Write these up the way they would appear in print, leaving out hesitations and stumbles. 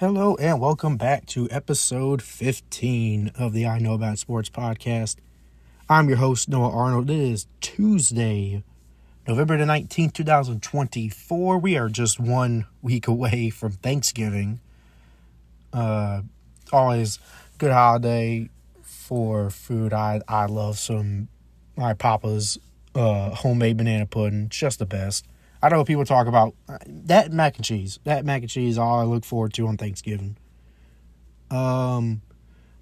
Hello and welcome back to episode 15 of the I Know About Sports podcast. I'm your host, Noah Arnold. It is Tuesday, November the 19th, 2024. We are just 1 week away from Thanksgiving. Always good holiday for food. I love my papa's homemade banana pudding. It's just the best. I know people talk about that mac and cheese. That mac and cheese is all I look forward to on Thanksgiving. But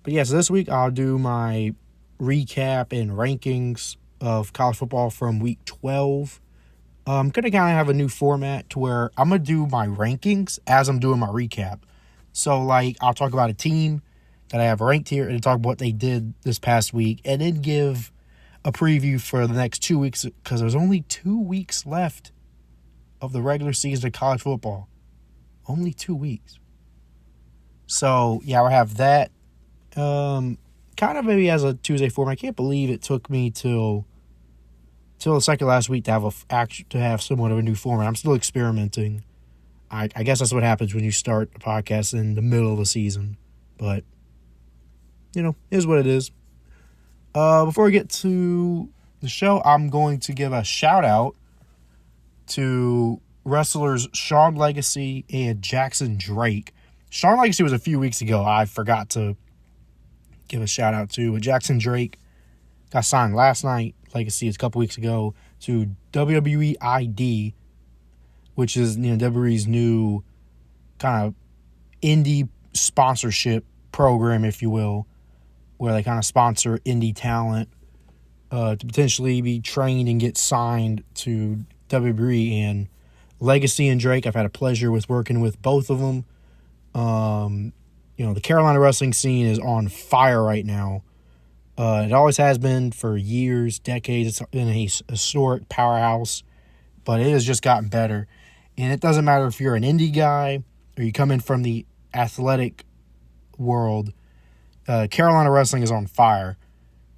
yeah, so this week I'll do my recap and rankings of college football from week 12. I'm going to kind of have a new format to where I'm going to do my rankings as I'm doing my recap. So, I'll talk about a team that I have ranked here and talk about what they did this past week and then give a preview for the next 2 weeks because there's only 2 weeks left of the regular season of college football. Only 2 weeks. So, yeah, I have that. Kind of maybe as a Tuesday format. I can't believe it took me till the second last week to have somewhat of a new format. I'm still experimenting. I guess that's what happens when you start a podcast in the middle of the season. But, it is what it is. Before we get to the show, I'm going to give a shout-out to wrestlers Sean Legacy and Jackson Drake. Sean Legacy was a few weeks ago. I forgot to give a shout out to. But Jackson Drake got signed last night. Legacy is a couple weeks ago to WWE ID, which is WWE's new kind of indie sponsorship program, if you will, where they kind of sponsor indie talent to potentially be trained and get signed to WWE. And Legacy and Drake, I've had a pleasure with working with both of them. The Carolina wrestling scene is on fire right now. It always has been for years, decades. It's been a historic powerhouse, but it has just gotten better. And it doesn't matter if you're an indie guy or you come in from the athletic world. Carolina wrestling is on fire.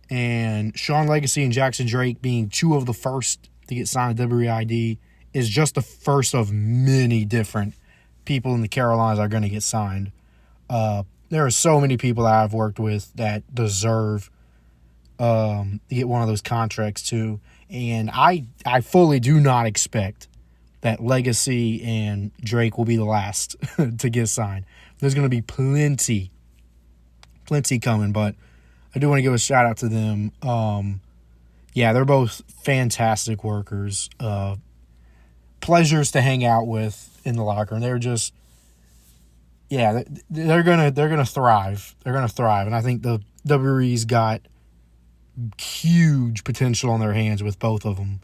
And Sean Legacy and Jackson Drake being two of the first to get signed to WID is just the first of many different people in the Carolinas are going to get signed. There are so many people that I've worked with that deserve to get one of those contracts too. And I fully do not expect that Legacy and Drake will be the last to get signed. There's going to be plenty coming, but I do want to give a shout out to them. Yeah, they're both fantastic workers. Pleasures to hang out with in the locker room. They're just, yeah, they're gonna thrive. They're gonna thrive, and I think the WWE's got huge potential on their hands with both of them.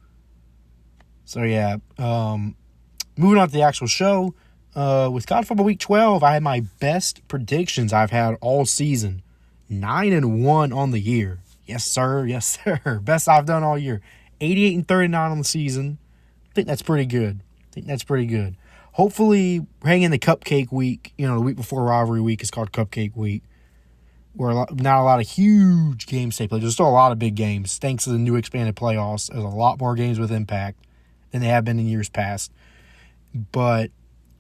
So yeah, moving on to the actual show. With college football week 12, I had my best predictions I've had all season. 9-1 on the year. Yes, sir. Yes, sir. Best I've done all year. 88-39 on the season. I think that's pretty good. Hopefully, hanging the cupcake week, the week before rivalry week is called Cupcake Week, where not a lot of huge games take place. There's still a lot of big games. Thanks to the new expanded playoffs, there's a lot more games with impact than they have been in years past. But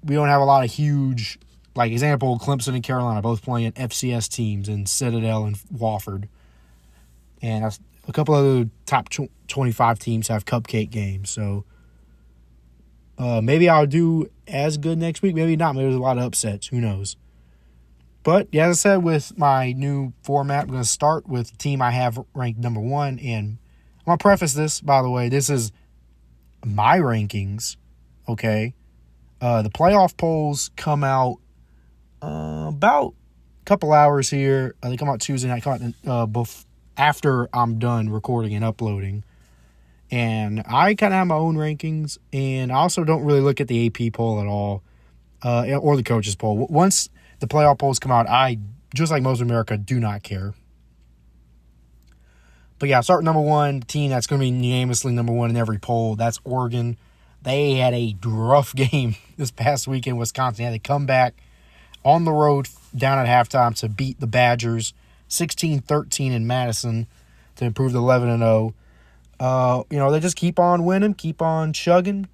we don't have a lot of huge, example, Clemson and Carolina both playing FCS teams in Citadel and Wofford. And a couple of the top 25 teams have cupcake games. So maybe I'll do as good next week. Maybe not. Maybe there's a lot of upsets. Who knows? But, yeah, as I said, with my new format, I'm going to start with the team I have ranked number one. And I'm going to preface this, by the way. This is my rankings, okay? The playoff polls come out about a couple hours here. They come out Tuesday night. Come out after I'm done recording and uploading. And I kind of have my own rankings. And I also don't really look at the AP poll at all or the coaches poll. Once the playoff polls come out, I, just like most of America, do not care. But, yeah, start number one, team that's going to be unanimously number one in every poll. That's Oregon. They had a rough game this past week in Wisconsin. They had to come back on the road down at halftime to beat the Badgers 16-13 in Madison to improve to 11-0. They just keep on winning, keep on chugging,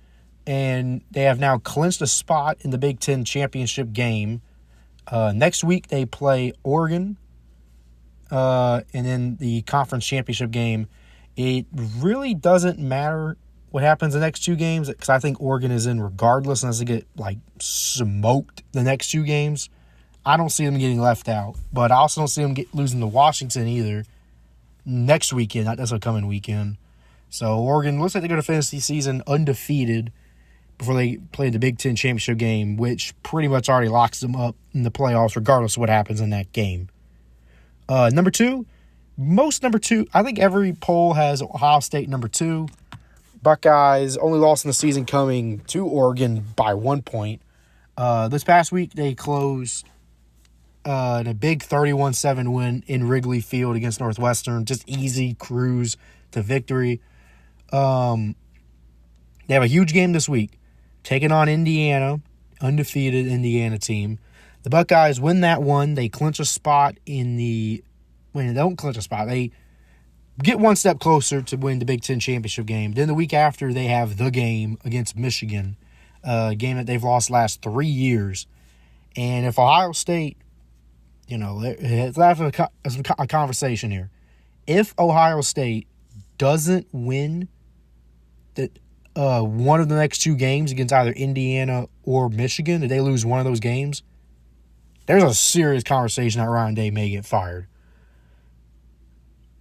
and they have now clinched a spot in the Big Ten championship game Next week, they play Oregon. And then the conference championship game. It really doesn't matter what happens the next two games because I think Oregon is in regardless unless they get, smoked the next two games. I don't see them getting left out. But I also don't see them losing to Washington either next weekend, not this upcoming weekend. So Oregon looks like they're going to finish the season undefeated before they play the Big Ten championship game, which pretty much already locks them up in the playoffs regardless of what happens in that game. Number two, I think every poll has Ohio State number 2. Buckeyes only lost in the season coming to Oregon by 1 point. This past week, they closed in a big 31-7 win in Wrigley Field against Northwestern. Just easy cruise to victory. They have a huge game this week, taking on Indiana, undefeated Indiana team. The Buckeyes win that one. They clinch a spot they don't clinch a spot. They get one step closer to win the Big Ten championship game. Then the week after, they have the game against Michigan, a game that they've lost the last 3 years. And if Ohio State, let's have a conversation here. If Ohio State doesn't win one of the next two games against either Indiana or Michigan, if they lose one of those games, there's a serious conversation that Ryan Day may get fired.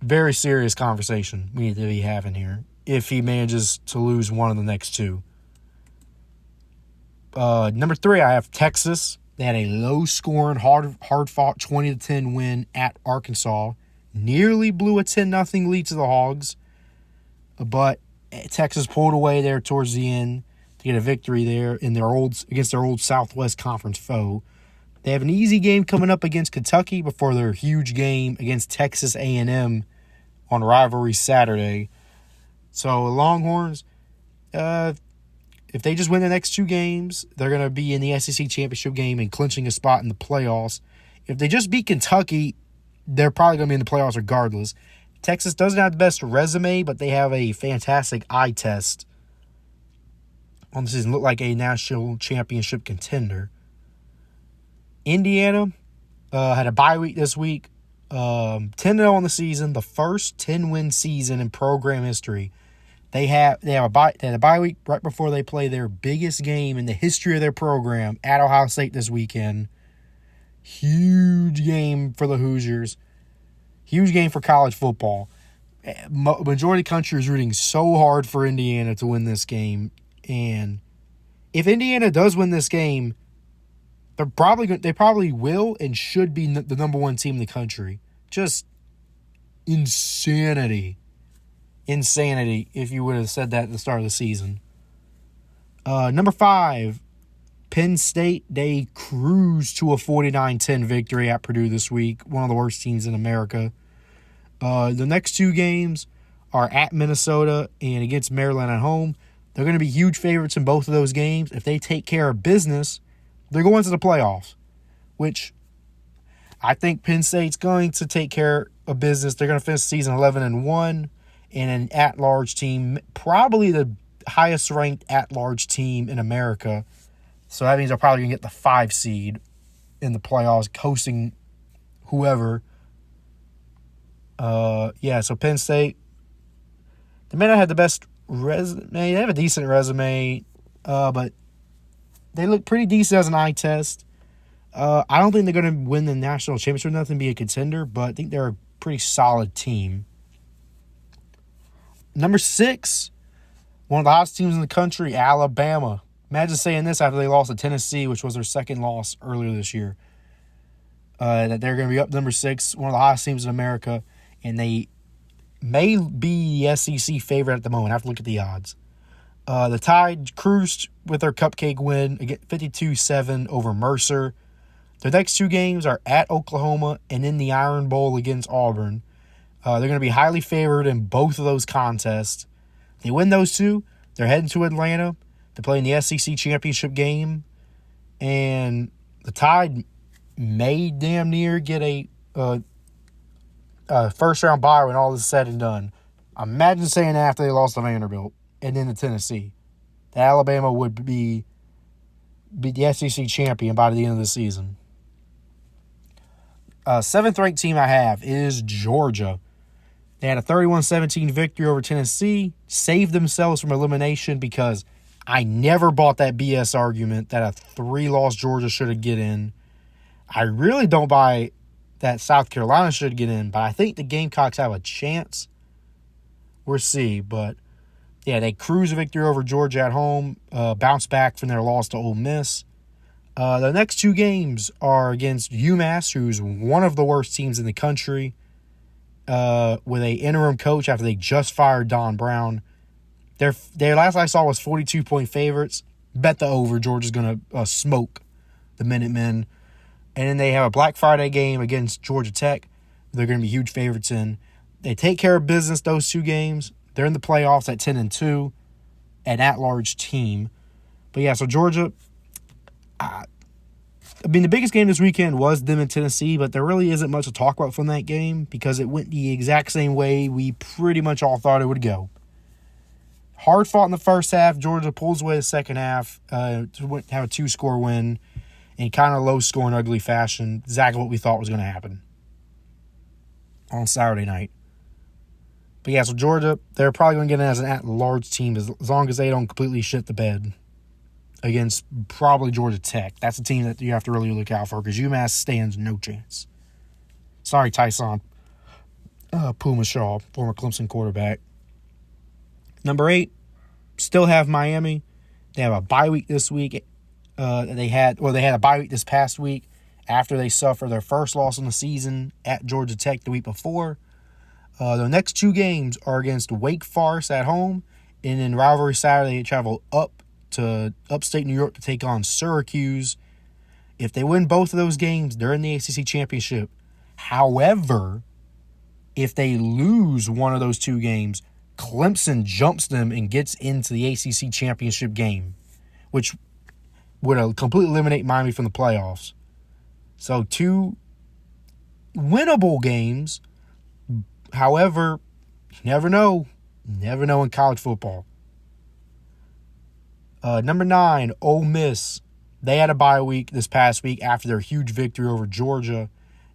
Very serious conversation we need to be having here if he manages to lose one of the next two. Number 3, I have Texas. They had a low-scoring, hard-fought 20-10 win at Arkansas. Nearly blew a 10-0 lead to the Hogs, but Texas pulled away there towards the end to get a victory there against their old Southwest Conference foe. They have an easy game coming up against Kentucky before their huge game against Texas A&M on Rivalry Saturday. So Longhorns, if they just win the next two games, they're going to be in the SEC championship game and clinching a spot in the playoffs. If they just beat Kentucky, they're probably going to be in the playoffs regardless. Texas doesn't have the best resume, but they have a fantastic eye test on the season. Look like a national championship contender. Indiana had a bye week this week. 10-0 on the season, the first 10-win season in program history. They had a bye week right before they play their biggest game in the history of their program at Ohio State this weekend. Huge game for the Hoosiers. Huge game for college football. Majority of the country is rooting so hard for Indiana to win this game. And if Indiana does win this game, they probably will and should be the number 1 team in the country. Just insanity if you would have said that at the start of the season. Number 5, Penn State. They cruised to a 49-10 victory at Purdue this week, one of the worst teams in America. The next two games are at Minnesota and against Maryland at home. They're going to be huge favorites in both of those games. If they take care of business, they're going to the playoffs, which I think Penn State's going to take care of business. They're going to finish the season 11-1 and an at-large team, probably the highest-ranked at-large team in America. So that means they're probably going to get the 5 seed in the playoffs, hosting whoever. So Penn State, they may not have the best resume. They have a decent resume, but they look pretty decent as an eye test. I don't think they're going to win the national championship or nothing, be a contender, but I think they're a pretty solid team. Number 6, one of the hottest teams in the country, Alabama. Imagine saying this after they lost to Tennessee, which was their second loss earlier this year. That they're going to be up number 6, one of the hottest teams in America, and they may be the SEC favorite at the moment. I have to look at the odds. The Tide cruised with their cupcake win, 52-7 over Mercer. Their next two games are at Oklahoma and in the Iron Bowl against Auburn. They're going to be highly favored in both of those contests. If they win those two, they're heading to Atlanta to play in the SEC championship game. And the Tide may damn near get a first-round bye when all is said and done. Imagine saying that after they lost to Vanderbilt and then to Tennessee, that Alabama would be the SEC champion by the end of the season. Seventh-ranked team I have is Georgia. They had a 31-17 victory over Tennessee, saved themselves from elimination because I never bought that BS argument that a 3-loss Georgia should get in. I really don't buy that South Carolina should get in, but I think the Gamecocks have a chance. We'll see, but yeah, they cruise a victory over Georgia at home, bounce back from their loss to Ole Miss. The next 2 games are against UMass, who's one of the worst teams in the country, with a interim coach after they just fired Don Brown. Their last I saw was 42-point favorites. Bet the over. Georgia's going to smoke the Minutemen. And then they have a Black Friday game against Georgia Tech. They're going to be huge favorites in. They take care of business those 2 games. They're in the playoffs at 10-2, an at-large team. But yeah, so Georgia, I mean, the biggest game this weekend was them in Tennessee, but there really isn't much to talk about from that game because it went the exact same way we pretty much all thought it would go. Hard fought in the first half. Georgia pulls away the second half to have a 2-score win in kind of low-scoring, ugly fashion. Exactly what we thought was going to happen on Saturday night. But yeah, so Georgia, they're probably going to get in as an at-large team as long as they don't completely shit the bed against probably Georgia Tech. That's a team that you have to really look out for because UMass stands no chance. Sorry, Tyson Puma Shaw, former Clemson quarterback. Number 8, still have Miami. They have a bye week this week. They had a bye week this past week after they suffered their first loss in the season at Georgia Tech the week before. The next 2 games are against Wake Forest at home, and in rivalry Saturday they travel up to upstate New York to take on Syracuse. If they win both of those games, they're in the ACC championship. However, if they lose one of those 2 games, Clemson jumps them and gets into the ACC championship game, which would completely eliminate Miami from the playoffs. So 2 winnable games. However, you never know. Never know in college football. Number 9, Ole Miss. They had a bye week this past week after their huge victory over Georgia.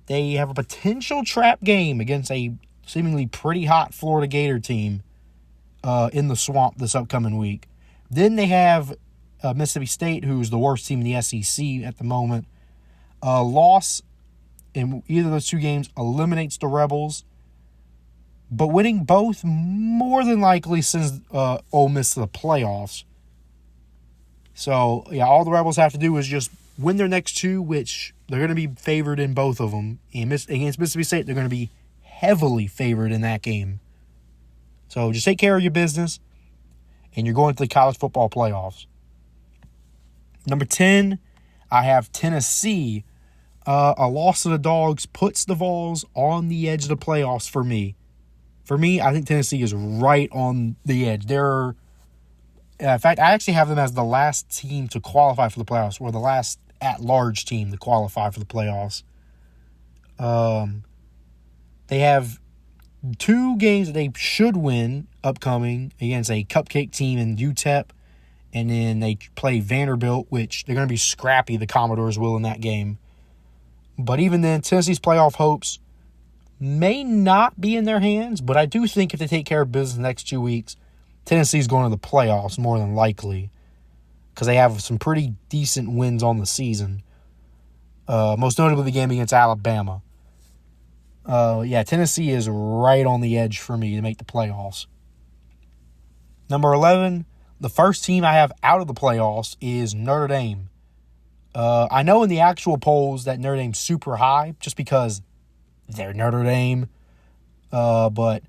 They have a potential trap game against a seemingly pretty hot Florida Gator team in the swamp this upcoming week. Then they have Mississippi State, who's the worst team in the SEC at the moment. A loss in either of those 2 games eliminates the Rebels. But winning both more than likely sends Ole Miss to the playoffs. So, yeah, all the Rebels have to do is just win their next 2, which they're going to be favored in both of them. And against Mississippi State, they're going to be heavily favored in that game. So just take care of your business, and you're going to the college football playoffs. Number 10, I have Tennessee. A loss to the Dogs puts the Vols on the edge of the playoffs for me. For me, I think Tennessee is right on the edge. In fact, I actually have them as the last team to qualify for the playoffs, or the last at-large team to qualify for the playoffs. They have 2 games that they should win upcoming against a cupcake team in UTEP, and then they play Vanderbilt, which they're going to be scrappy, the Commodores will, in that game. But even then, Tennessee's playoff hopes may not be in their hands, but I do think if they take care of business the next 2 weeks, Tennessee's going to the playoffs more than likely because they have some pretty decent wins on the season. Most notably the game against Alabama. Tennessee is right on the edge for me to make the playoffs. Number 11, the first team I have out of the playoffs is Notre Dame. I know in the actual polls that Notre Dame's super high just because they're Notre Dame. But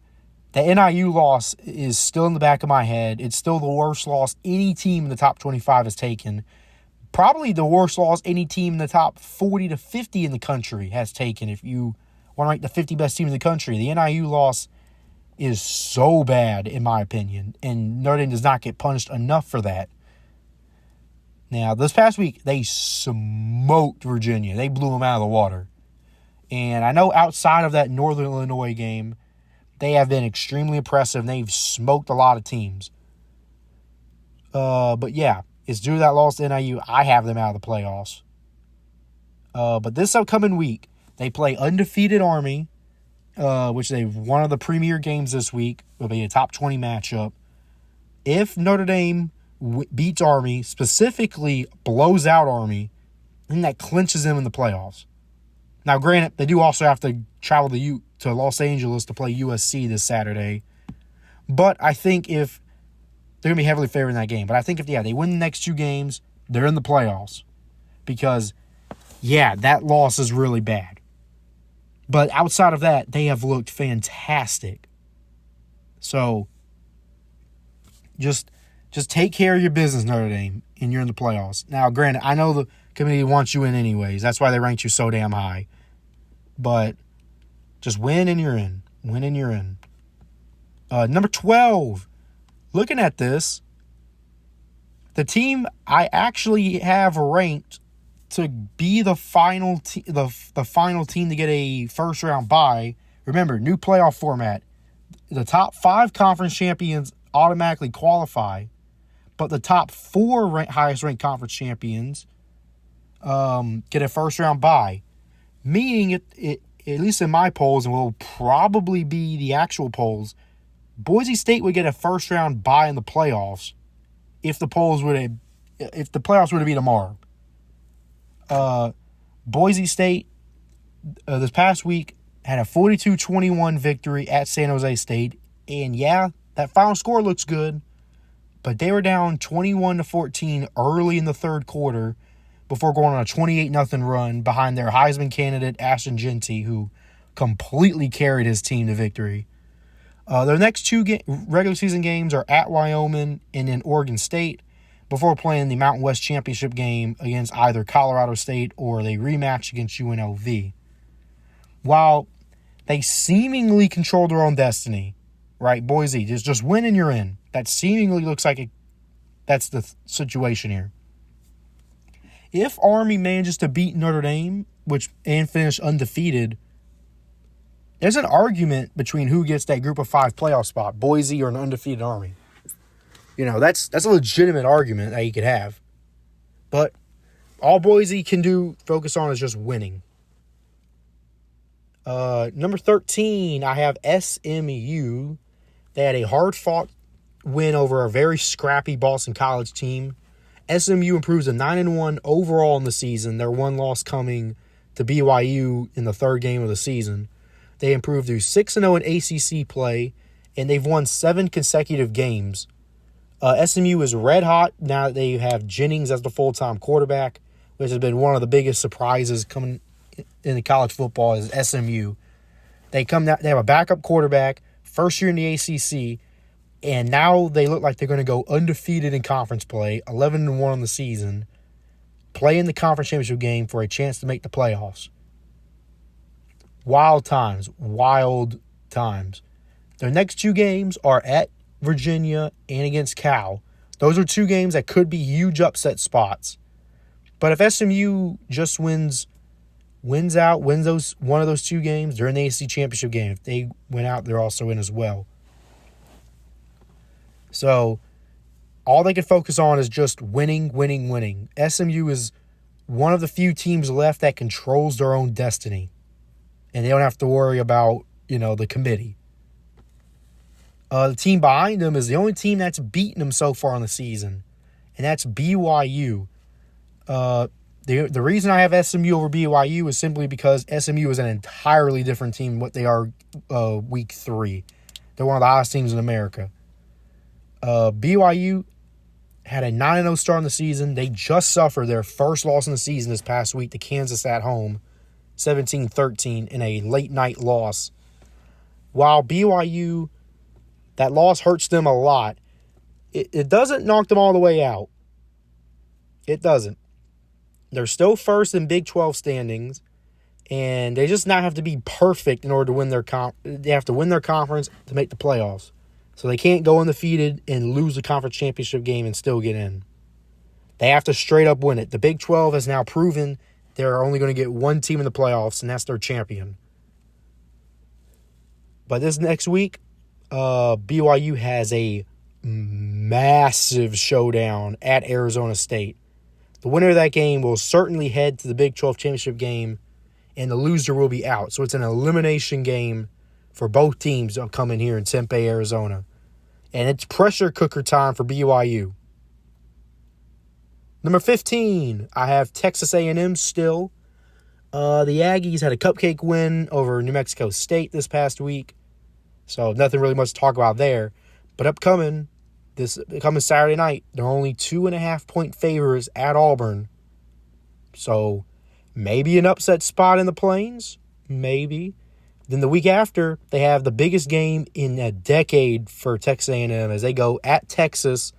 the NIU loss is still in the back of my head. It's still the worst loss any team in the top 25 has taken. Probably the worst loss any team in the top 40 to 50 in the country has taken. If you want to rank the 50 best teams in the country, the NIU loss is so bad, in my opinion. And Notre Dame does not get punished enough for that. Now, this past week, they smoked Virginia. They blew them out of the water. And I know outside of that Northern Illinois game, they have been extremely impressive. And they've smoked a lot of teams. But yeah, it's due to that loss to NIU. I have them out of the playoffs. But this upcoming week, They play undefeated Army, which they've one of the premier games this week. Will be a top 20 matchup. If Notre Dame beats Army, specifically blows out Army, then that clinches them in the playoffs. Now, granted, they do also have to travel to Los Angeles to play USC this Saturday. But I think if they're going to be heavily favored in that game. But I think if they win the next 2 games, they're in the playoffs. Because, that loss is really bad. But outside of that, they have looked fantastic. So, just take care of your business, Notre Dame, and you're in the playoffs. Now, granted, I know the committee wants you in anyways. That's why they ranked you so damn high. But just win and you're in. Win and you're in. Number 12. Looking at this, the team I actually have ranked to be the final the final team to get a first round bye. Remember, new playoff format. The top 5 conference champions automatically qualify, but the top 4 highest ranked conference champions get a first round bye. Meaning, it at least in my polls, and will probably be the actual polls, Boise State would get a first round bye in the playoffs if the playoffs were to be tomorrow. Boise State this past week had a 42-21 victory at San Jose State, and that final score looks good, but they were down 21-14 early in the third quarter before going on a 28-0 run behind their Heisman candidate Ashton Jeanty, who completely carried his team to victory. Their next 2 regular season games are at Wyoming and in Oregon State before playing the Mountain West Championship game against either Colorado State or they rematch against UNLV. While they seemingly control their own destiny, right? Boise, just win and you're in. That seemingly looks like that's the situation here. If Army manages to beat Notre Dame, and finish undefeated, there's an argument between who gets that group of 5 playoff spot, Boise or an undefeated Army. That's a legitimate argument that you could have. But all Boise can focus on is just winning. Number 13, I have SMU. They had a hard-fought win over a very scrappy Boston College team. SMU improves to 9-1 overall in the season. Their one loss coming to BYU in the third game of the season. They improved to 6-0 in ACC play, and they've won 7 consecutive games. SMU is red hot now that they have Jennings as the full-time quarterback, which has been one of the biggest surprises coming in college football is SMU. They have a backup quarterback, first year in the ACC, and now they look like they're going to go undefeated in conference play, 11-1 in the season, play in the conference championship game for a chance to make the playoffs. Wild times. Their next 2 games are at Virginia and against Cal. Those are 2 games that could be huge upset spots. But if SMU just wins one of those 2 games, they're in the ACC championship game. If they win out, they're also in as well. So all they can focus on is just winning. SMU is one of the few teams left that controls their own destiny. And they don't have to worry about, the committee. The team behind them is the only team that's beaten them so far in the season, and that's BYU. The reason I have SMU over BYU is simply because SMU is an entirely different team than what they are week 3. They're one of the hottest teams in America. BYU had a 9-0 start in the season. They just suffered their first loss in the season this past week to Kansas at home, 17-13 in a late-night loss. While BYU, that loss hurts them a lot, it doesn't knock them all the way out. It doesn't. They're still first in Big 12 standings, and they just not have to be perfect in order to win they have to win their conference to make the playoffs. So they can't go undefeated and lose the conference championship game and still get in. They have to straight up win it. The Big 12 has now proven they're only going to get one team in the playoffs, and that's their champion. But this next week, BYU has a massive showdown at Arizona State. The winner of that game will certainly head to the Big 12 championship game and the loser will be out. So it's an elimination game for both teams coming here in Tempe, Arizona. And it's pressure cooker time for BYU. Number 15, I have Texas A&M still. The Aggies had a cupcake win over New Mexico State this past week. So nothing really much to talk about there. But coming Saturday night, they're only 2.5-point favorites at Auburn. So maybe an upset spot in the Plains. Maybe. Then the week after, they have the biggest game in a decade for Texas A&M as they go at Texas,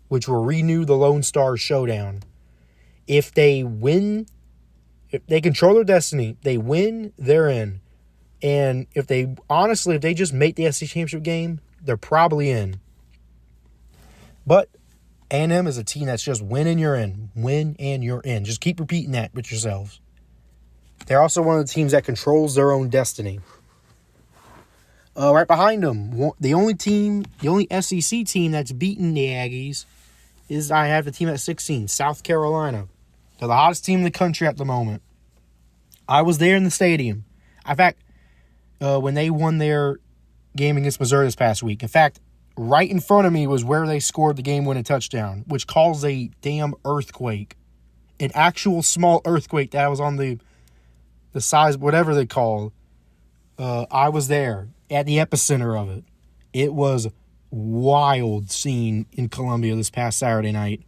which will renew the Lone Star Showdown. If they win, if they control their destiny, they win, they're in. And if they just make the SEC Championship game, they're probably in. But A&M is a team that's just win and you're in. Win and you're in. Just keep repeating that with yourselves. They're also one of the teams that controls their own destiny. Right behind them, the only SEC team that's beaten the Aggies is I have the team at 16, South Carolina. They're the hottest team in the country at the moment. I was there in the stadium. In fact, when they won their game against Missouri this past week. In fact, right in front of me was where they scored the game-winning touchdown, which caused a damn earthquake. An actual small earthquake that was on the size, whatever they call. I was there at the epicenter of it. It was wild scene in Columbia this past Saturday night.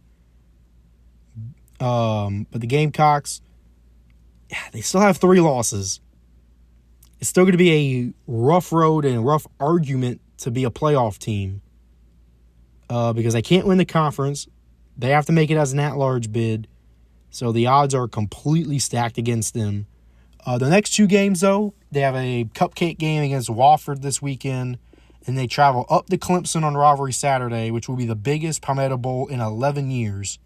But the Gamecocks, they still have 3 losses. It's still going to be a rough road and a rough argument to be a playoff team because they can't win the conference. They have to make it as an at-large bid, so the odds are completely stacked against them. The next 2 games, though, they have a cupcake game against Wofford this weekend, and they travel up to Clemson on Rivalry Saturday, which will be the biggest Palmetto Bowl in 11 years.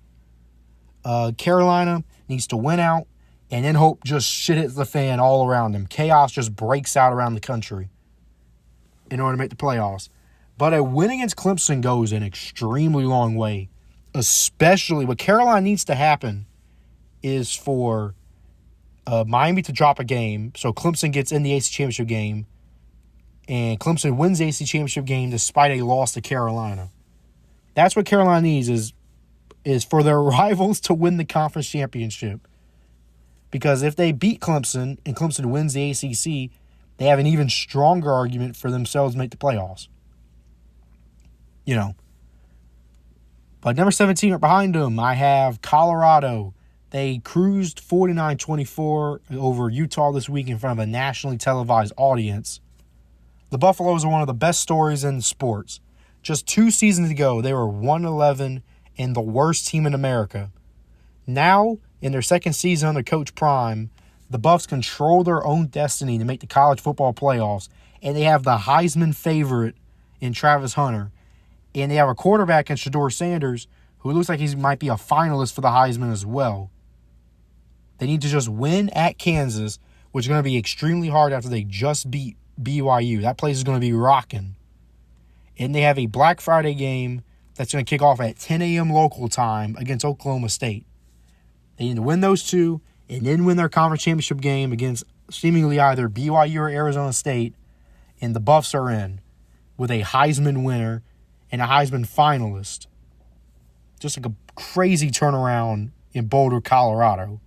Carolina needs to win out, and then hope just shit hits the fan all around them. Chaos just breaks out around the country in order to make the playoffs. But a win against Clemson goes an extremely long way. Especially what Carolina needs to happen is for Miami to drop a game, so Clemson gets in the AC Championship game, and Clemson wins the AC Championship game despite a loss to Carolina. That's what Carolina needs is for their rivals to win the conference championship. Because if they beat Clemson and Clemson wins the ACC, they have an even stronger argument for themselves to make the playoffs. But number 17 right behind them, I have Colorado. They cruised 49-24 over Utah this week in front of a nationally televised audience. The Buffaloes are one of the best stories in sports. Just 2 seasons ago, they were 1-11 and the worst team in America. Now, in their second season under Coach Prime, the Buffs control their own destiny to make the college football playoffs, and they have the Heisman favorite in Travis Hunter. And they have a quarterback in Shedeur Sanders who looks like he might be a finalist for the Heisman as well. They need to just win at Kansas, which is going to be extremely hard after they just beat BYU. That place is going to be rocking. And they have a Black Friday game that's going to kick off at 10 a.m. local time against Oklahoma State. They need to win those 2 and then win their conference championship game against seemingly either BYU or Arizona State, and the Buffs are in with a Heisman winner and a Heisman finalist. Just like a crazy turnaround in Boulder, Colorado.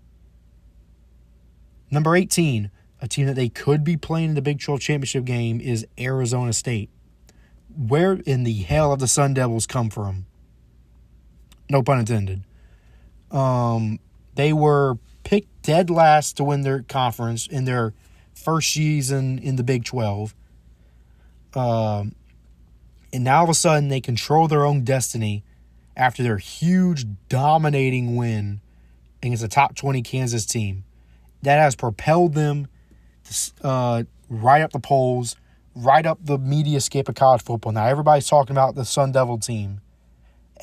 Number 18, a team that they could be playing in the Big 12 championship game, is Arizona State. Where in the hell have the Sun Devils come from? No pun intended. They were picked dead last to win their conference in their first season in the Big 12. And now all of a sudden they control their own destiny after their huge dominating win against a top 20 Kansas team. That has propelled them to right up the polls, right up the mediascape of college football. Now everybody's talking about the Sun Devil team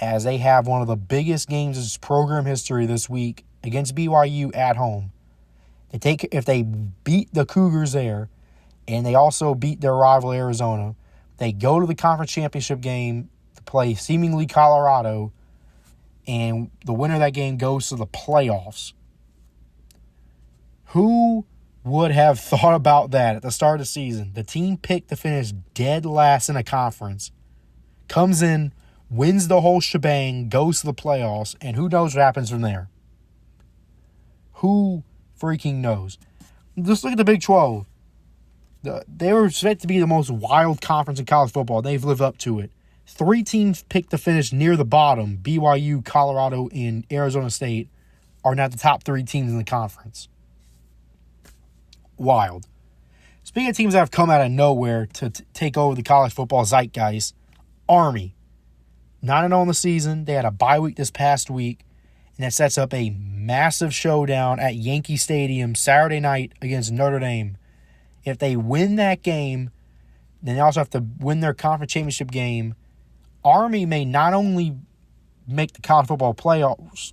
as they have one of the biggest games in program history this week against BYU at home. If they beat the Cougars there, and they also beat their rival Arizona, they go to the conference championship game to play seemingly Colorado, and the winner of that game goes to the playoffs. Who would have thought about that at the start of the season? The team picked to finish dead last in a conference, comes in, wins the whole shebang, goes to the playoffs, and who knows what happens from there? Who freaking knows? Just look at the Big 12. They were expected to be the most wild conference in college football. They've lived up to it. 3 teams picked to finish near the bottom. BYU, Colorado, and Arizona State are now the top 3 teams in the conference. Wild. Speaking of teams that have come out of nowhere to take over the college football zeitgeist, Army. 9-0 in the season. They had a bye week this past week, and that sets up a massive showdown at Yankee Stadium Saturday night against Notre Dame. If they win that game, then they also have to win their conference championship game. Army may not only make the college football playoffs,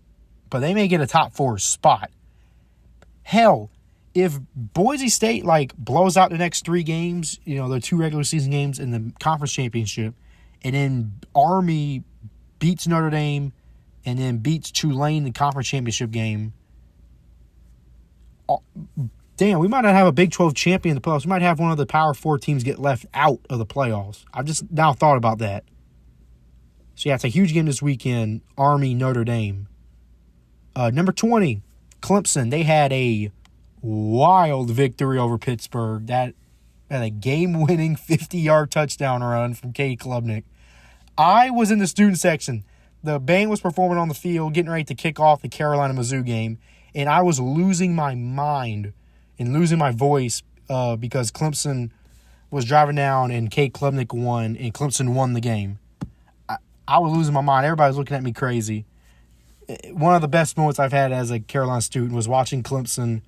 but they may get a top 4 spot. Hell, if Boise State blows out the next 3 games, the 2 regular season games in the conference championship, and then Army beats Notre Dame and then beats Tulane in the conference championship game, damn, we might not have a Big 12 champion in the playoffs. We might have one of the Power 4 teams get left out of the playoffs. I've just now thought about that. So, yeah, it's a huge game this weekend, Army, Notre Dame. Number 20, Clemson. They had a wild victory over Pittsburgh. That had a game-winning 50-yard touchdown run from Cade Klubnik. I was in the student section. The band was performing on the field, getting ready to kick off the Carolina-Mizzou game, and I was losing my mind and losing my voice because Clemson was driving down and Cade Klubnik won, and Clemson won the game. I was losing my mind. Everybody was looking at me crazy. One of the best moments I've had as a Carolina student was watching Clemson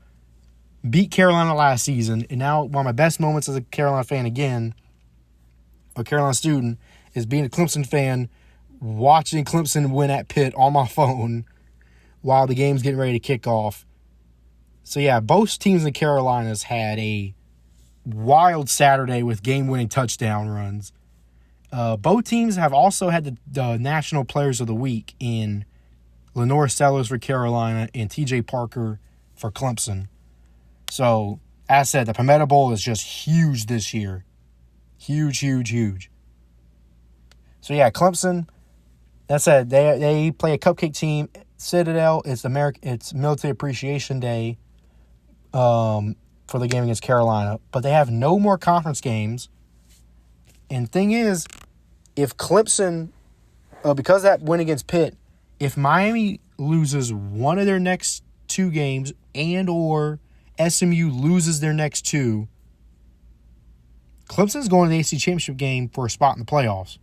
beat Carolina last season, and now one of my best moments as a Carolina fan again, a Carolina student, is being a Clemson fan, watching Clemson win at Pitt on my phone while the game's getting ready to kick off. So, yeah, both teams in the Carolinas had a wild Saturday with game-winning touchdown runs. Both teams have also had the National Players of the Week in Lenore Sellers for Carolina and TJ Parker for Clemson. So, as said, the Palmetto Bowl is just huge this year. Huge, huge, huge. So, yeah, Clemson, that said, they play a cupcake team. Citadel, it's Military Appreciation Day for the game against Carolina. But they have no more conference games. And thing is, if Clemson, because of that win against Pitt, if Miami loses one of their next 2 games and or SMU loses their next 2, Clemson's going to the ACC Championship game for a spot in the playoffs.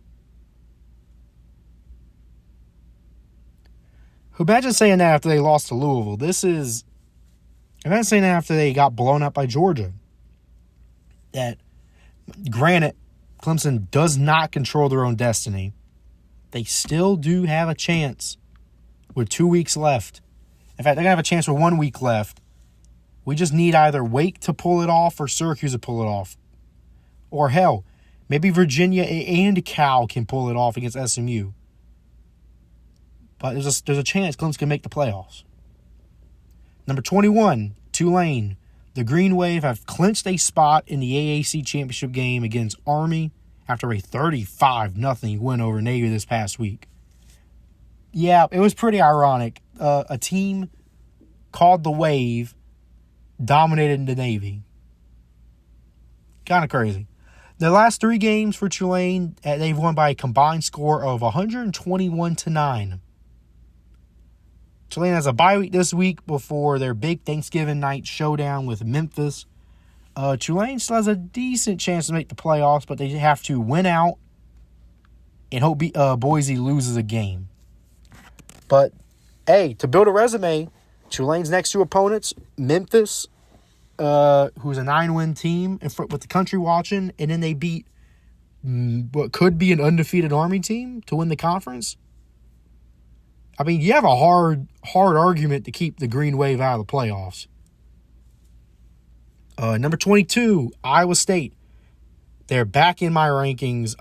Imagine saying that after they lost to Louisville. Imagine saying that after they got blown up by Georgia. That, granted, Clemson does not control their own destiny. They still do have a chance with 2 weeks left. In fact, they're going to have a chance with 1 week left. We just need either Wake to pull it off or Syracuse to pull it off. Or hell, maybe Virginia and Cal can pull it off against SMU. But there's a chance Clemson can make the playoffs. Number 21, Tulane. The Green Wave have clinched a spot in the AAC Championship game against Army after a 35-0 win over Navy this past week. Yeah, it was pretty ironic. A team called the Wave dominated the Navy. Kind of crazy. The last 3 games for Tulane, they've won by a combined score of 121-9. Tulane has a bye week this week before their big Thanksgiving night showdown with Memphis. Tulane still has a decent chance to make the playoffs, but they have to win out and hope Boise loses a game. But, hey, to build a resume, Tulane's next 2 opponents, Memphis, who's a 9-win team with the country watching, and then they beat what could be an undefeated Army team to win the conference. I mean, you have a hard argument to keep the Green Wave out of the playoffs. Number 22, Iowa State. They're back in my rankings.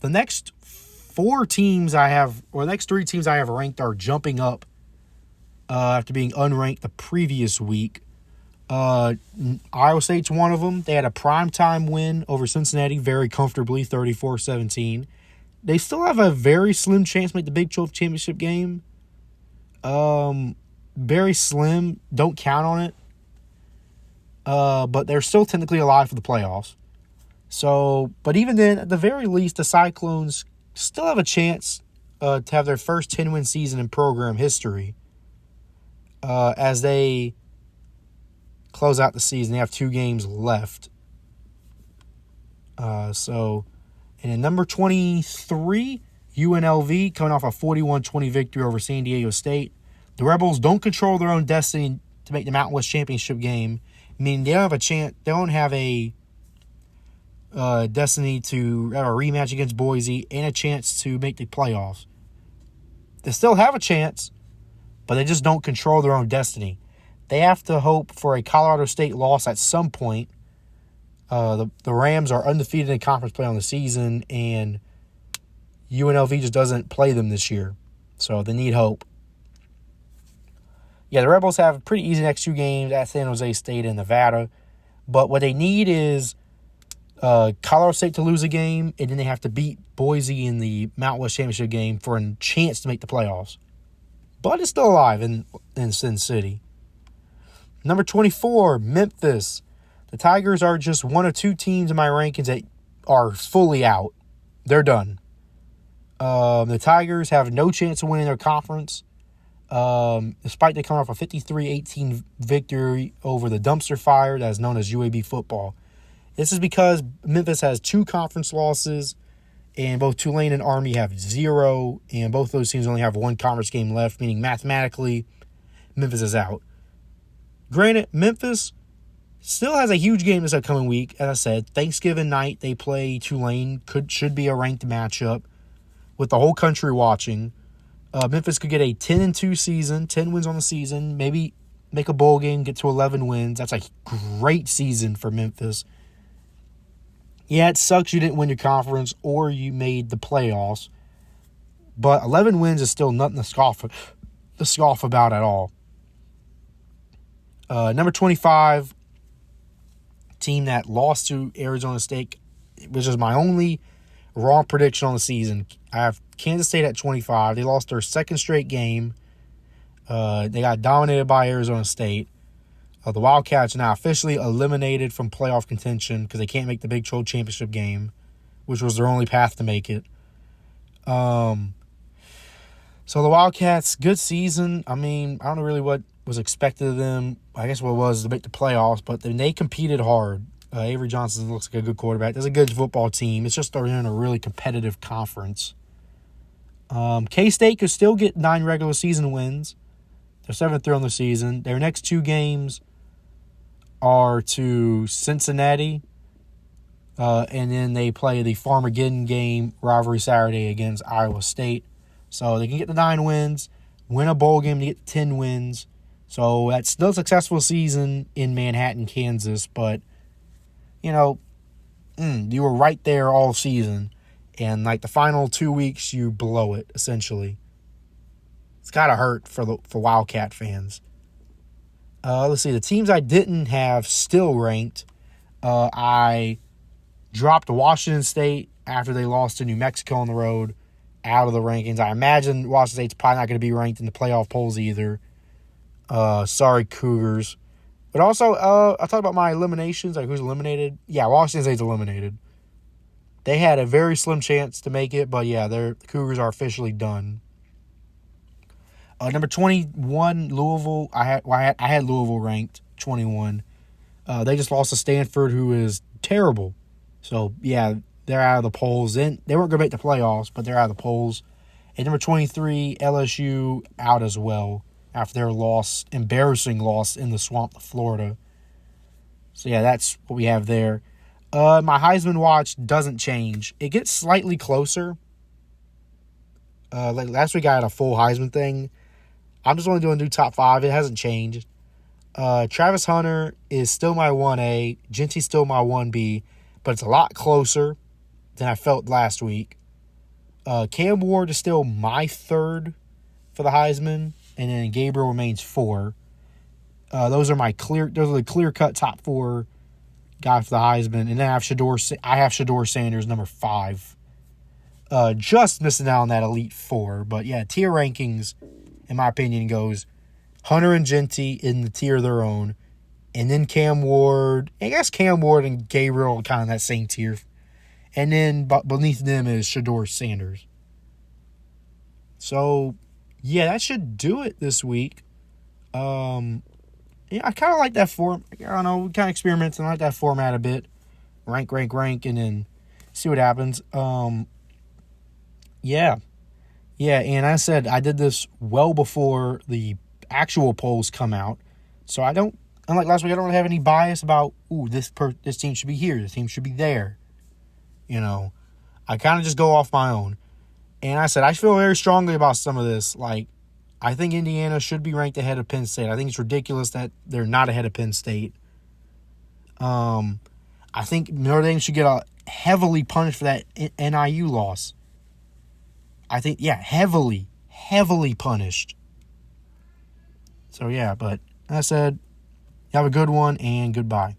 The next 4 teams I have, or the next 3 teams I have ranked are jumping up after being unranked the previous week. Iowa State's one of them. They had a primetime win over Cincinnati very comfortably, 34-17. They still have a very slim chance to make the Big 12 championship game. Very slim. Don't count on it. But they're still technically alive for the playoffs. So, but even then, at the very least, the Cyclones still have a chance to have their first 10-win season in program history. As they close out the season, they have 2 games left. And in number 23, UNLV coming off a 41-20 victory over San Diego State. The Rebels don't control their own destiny to make the Mountain West Championship game. I mean, they don't have a chance. They don't have a destiny to have a rematch against Boise and a chance to make the playoffs. They still have a chance, but they just don't control their own destiny. They have to hope for a Colorado State loss at some point. The Rams are undefeated in conference play on the season, and UNLV just doesn't play them this year. So they need hope. Yeah, the Rebels have pretty easy next 2 games at San Jose State and Nevada. But what they need is Colorado State to lose a game, and then they have to beat Boise in the Mountain West Championship game for a chance to make the playoffs. But it's still alive in Sin City. Number 24, Memphis. The Tigers are just one of 2 teams in my rankings that are fully out. They're done. The Tigers have no chance of winning their conference. Despite they come off a 53-18 victory over the dumpster fire that is known as UAB football. This is because Memphis has 2 conference losses, and both Tulane and Army have 0, and both those teams only have 1 conference game left, meaning mathematically Memphis is out. Granted, Memphis still has a huge game this upcoming week. As I said, Thanksgiving night they play Tulane. Should be a ranked matchup with the whole country watching. Memphis could get a 10-2 season, 10 wins on the season, maybe make a bowl game, get to 11 wins. That's a great season for Memphis. Yeah, it sucks you didn't win your conference or you made the playoffs, but 11 wins is still nothing to scoff about at all. Number 25, team that lost to Arizona State, which is my only wrong prediction on the season. I have Kansas State at 25. They lost their 2nd straight game. They got dominated by Arizona State. The Wildcats are now officially eliminated from playoff contention because they can't make the Big 12 championship game, which was their only path to make it. So the Wildcats, good season. I mean, I don't know really what was expected of them. I guess what was to make the playoffs, but they competed hard. Avery Johnson looks like a good quarterback. There's a good football team. It's just they're in a really competitive conference. K-State could still get 9 regular season wins. They're 7-3 on the season. Their next 2 games are to Cincinnati, and then they play the Farmageddon game rivalry Saturday against Iowa State. So they can get the 9 wins, win a bowl game to get 10 wins. So that's still a successful season in Manhattan, Kansas. But, you know, you were right there all season. And, like, the final 2 weeks, you blow it, essentially. It's got to hurt for Wildcat fans. Let's see. The teams I didn't have still ranked. I dropped Washington State after they lost to New Mexico on the road out of the rankings. I imagine Washington State's probably not going to be ranked in the playoff polls either. Sorry, Cougars. But also, I talked about my eliminations, like who's eliminated. Yeah, Washington State's eliminated. They had a very slim chance to make it, but yeah, the Cougars are officially done. Number 21, Louisville. I had Louisville ranked 21. They just lost to Stanford, who is terrible. So yeah, they're out of the polls. And they weren't going to make the playoffs, but they're out of the polls. And number 23, LSU out as well after their embarrassing loss in the swamp to Florida. So yeah, that's what we have there. My Heisman watch doesn't change. It gets slightly closer. Like last week I had a full Heisman thing. I'm just only doing new top 5. It hasn't changed. Travis Hunter is still my 1A. Genty's still my 1B. But it's a lot closer than I felt last week. Cam Ward is still my 3rd for the Heisman. And then Gabriel remains 4. Those are the clear cut top 4 guy for the Heisman. And then I have Shador Sanders, number 5. Just missing out on that Elite 4. But yeah, tier rankings, in my opinion, goes Hunter and Genty in the tier of their own. And then Cam Ward. I guess Cam Ward and Gabriel are kind of that same tier. And then beneath them is Shador Sanders. So, yeah, that should do it this week. Yeah, I kind of like that form. I don't know, we kind of experimenting. I like that format a bit. Rank, and then see what happens. Yeah, and I said I did this well before the actual polls come out, so I don't. Unlike last week, I don't have any bias about this team should be here, this team should be there. You know, I kind of just go off my own, and I said I feel very strongly about some of this. Like, I think Indiana should be ranked ahead of Penn State. I think it's ridiculous that they're not ahead of Penn State. I think Notre Dame should get heavily punished for that NIU loss. I think, heavily punished. So, yeah, but as I said, have a good one and goodbye.